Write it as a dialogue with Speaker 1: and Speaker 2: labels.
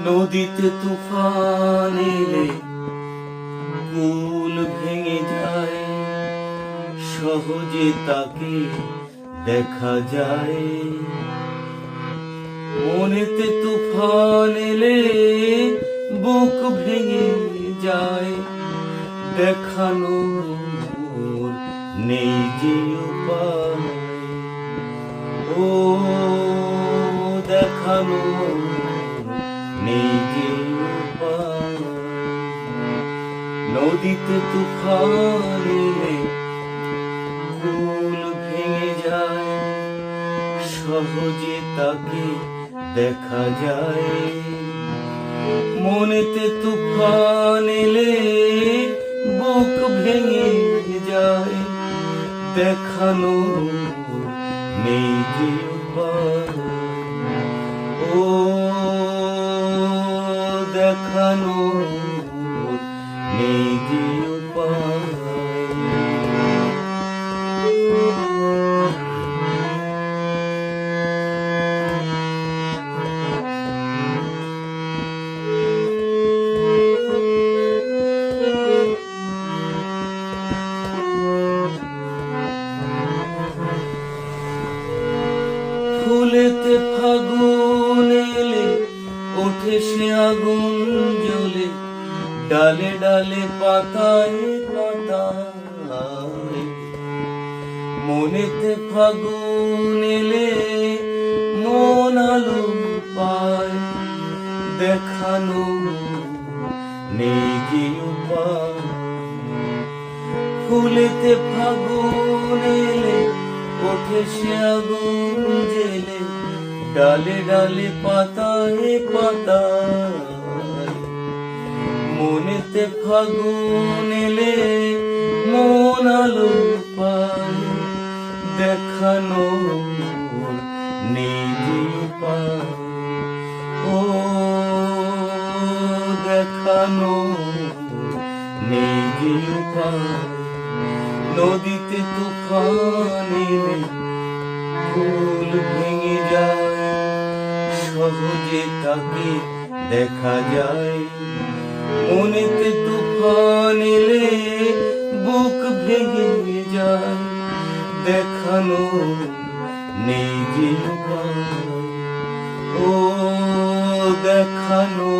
Speaker 1: নদীতে তুফান এলে কুল ভেঙে যায়, সহজে তাকে দেখা যায়। মনেতে তুফান এলে বুক ভেঙে যায়, দেখানোর নেই যে উপায়। ও দেখানোর নেই যে উপায়। নদীতে তুফান এলে কুল ভেঙে যায়, সহজে তাকে দেখা যায়। মনেতে তুফান এলে বুক ভেঙে যায়, দেখানোর নেই যে উপায়। ও দেখানোর নেই যে উপায়। ফুলেতে ফাগুন এলে ওঠে সে আগুন জ্বলে, ডালে ডালে পাতায় পাতায়। মনেতে ফাগুন এলে মন আলো পায়, দেখানো নেই যে উপায়। ফুলেতে ফাগুন এলে ওঠে সে আগুন জেলে, ডালে ডালে পাতায় পাতায়। মনেতে ফাগুন এলে মন আলো পায়, দেখানো নেই যে উপায়। ও দেখানো নেই যে উপায়। নদীতে তুফান এলে কুল ভেঙে যায়, সহজে তাকে দেখা যায়। মনেতে তুফান এলে বুক ভেঙে যায়, দেখানো নেই যে উপায়। ও দেখানো